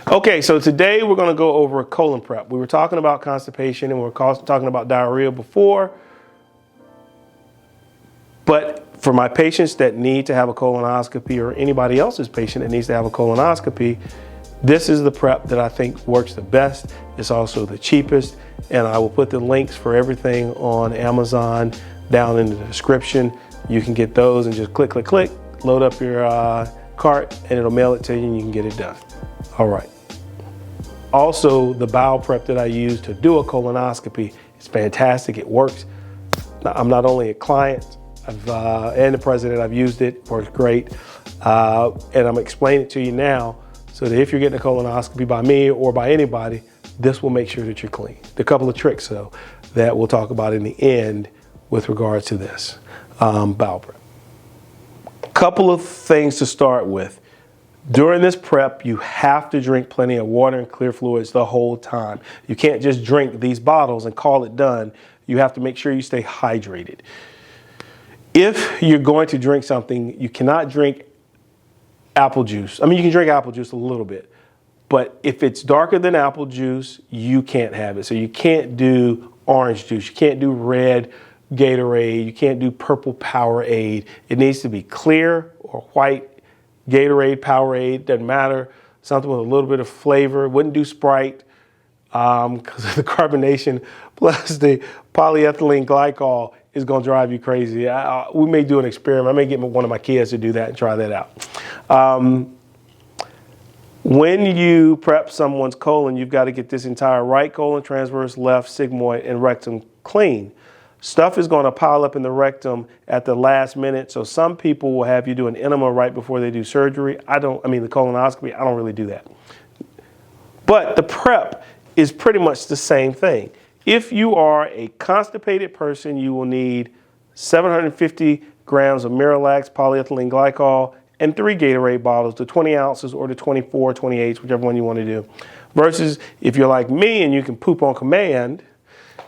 Okay, so today we're going to go over a colon prep. We were talking about constipation and we were talking about diarrhea before. But for my patients that need to have a colonoscopy, or anybody else's patient that needs to have a colonoscopy, this is the prep that I think works the best. It's also the cheapest, and I will put the links for everything on Amazon down in the description. You can get those and just click, click, click, load up your cart, and it'll mail it to you and you can get it done. All right. Also, the bowel prep that I use to do a colonoscopy is fantastic. It works. I'm not only a client and the president, I've used it, works great. And I'm explaining it to you now so that if you're getting a colonoscopy by me or by anybody, this will make sure that you're clean. A couple of tricks though that we'll talk about in the end with regards to this bowel prep. Couple of things to start with. During this prep, you have to drink plenty of water and clear fluids the whole time. You can't just drink these bottles and call it done. You have to make sure you stay hydrated. If you're going to drink something, you cannot drink apple juice. I mean, you can drink apple juice a little bit, but if it's darker than apple juice, you can't have it. So you can't do orange juice. You can't do red Gatorade. You can't do purple Powerade. It needs to be clear or white Gatorade, Powerade, doesn't matter. Something with a little bit of flavor. Wouldn't do Sprite because of the carbonation plus the polyethylene glycol is going to drive you crazy. We may do an experiment. I may get one of my kids to do that and try that out. When you prep someone's colon, you've got to get this entire right colon, transverse, left, sigmoid, and rectum clean. Stuff is going to pile up in the rectum at the last minute. So some people will have you do an enema right before they do surgery. The colonoscopy, I don't really do that. But the prep is pretty much the same thing. If you are a constipated person, you will need 750 grams of MiraLAX polyethylene glycol and 3 Gatorade bottles, the 20 ounces or the 24, 28, whichever one you want to do. Versus if you're like me and you can poop on command,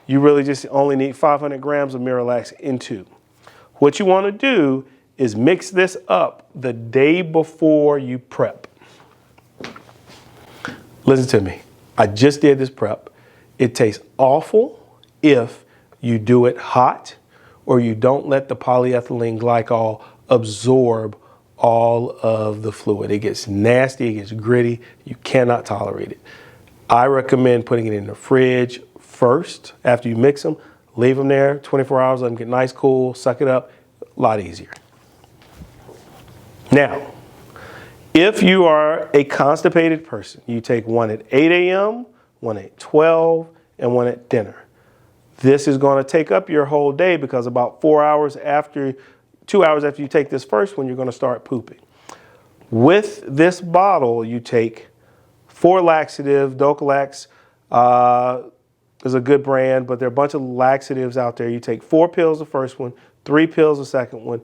you really just only need 500 grams of MiraLAX in 2. What you want to do is mix this up the day before you prep. Listen to me. I just did this prep. It tastes awful if you do it hot or you don't let the polyethylene glycol absorb all of the fluid. It gets nasty, it gets gritty. You cannot tolerate it. I recommend putting it in the fridge first after you mix them. Leave them there 24 hours, let them get nice, cool, suck it up. A lot easier. Now, if you are a constipated person, you take one at 8 a.m., one at 12, and one at dinner. This is going to take up your whole day because about 2 hours after you take this first one, you're going to start pooping. With this bottle, you take 4 laxative, Dulcolax is a good brand, but there are a bunch of laxatives out there. You take 4 pills the first one, 3 pills the second one,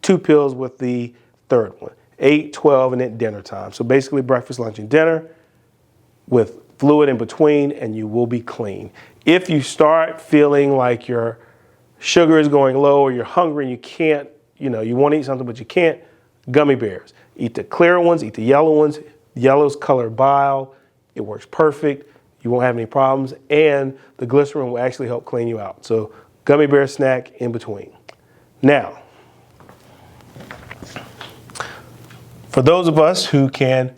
2 pills with the third one, 8, 12, and at dinner time. So basically breakfast, lunch, and dinner with fluid in between, and you will be clean. If you start feeling like your sugar is going low or you're hungry and you can't, you want to eat something but you can't, gummy bears. Eat the clear ones, eat the yellow ones. Yellow's color bile. It works perfect. You won't have any problems, and the glycerin will actually help clean you out. So gummy bear snack in between. Now, for those of us who can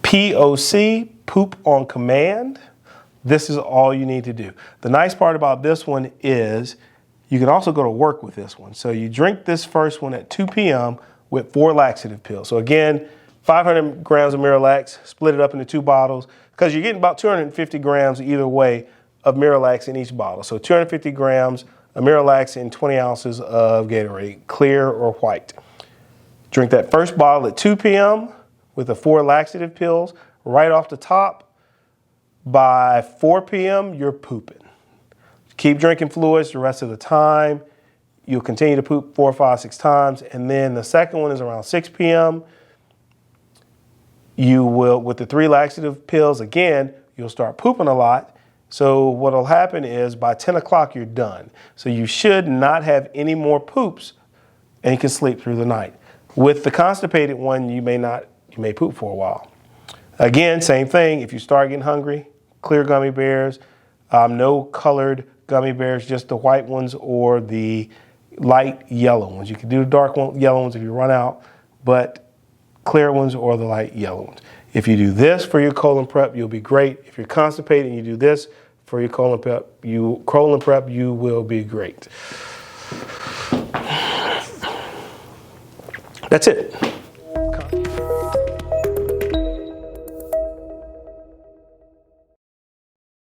POC, poop on command, this is all you need to do. The nice part about this one is you can also go to work with this one. So you drink this first one at 2 p.m. with 4 laxative pills. So again, 500 grams of MiraLAX, split it up into 2 bottles, because you're getting about 250 grams either way of MiraLAX in each bottle. So 250 grams of MiraLAX and 20 ounces of Gatorade, clear or white. Drink that first bottle at 2 p.m. with the 4 laxative pills right off the top. By 4 p.m., you're pooping. Keep drinking fluids the rest of the time. You'll continue to poop 4, 5, 6 times. And then the second one is around 6 p.m. You will, with the 3 laxative pills, again, you'll start pooping a lot. So what'll happen is by 10 o'clock, you're done. So you should not have any more poops and you can sleep through the night. With the constipated one, you may poop for a while. Again, same thing. If you start getting hungry, clear gummy bears, no colored gummy bears, just the white ones or the light yellow ones. You can do the dark yellow ones if you run out, but clear ones or the light yellow ones. If you do this for your colon prep, you'll be great. If you're constipated and you do this for your colon prep, you will be great. That's it.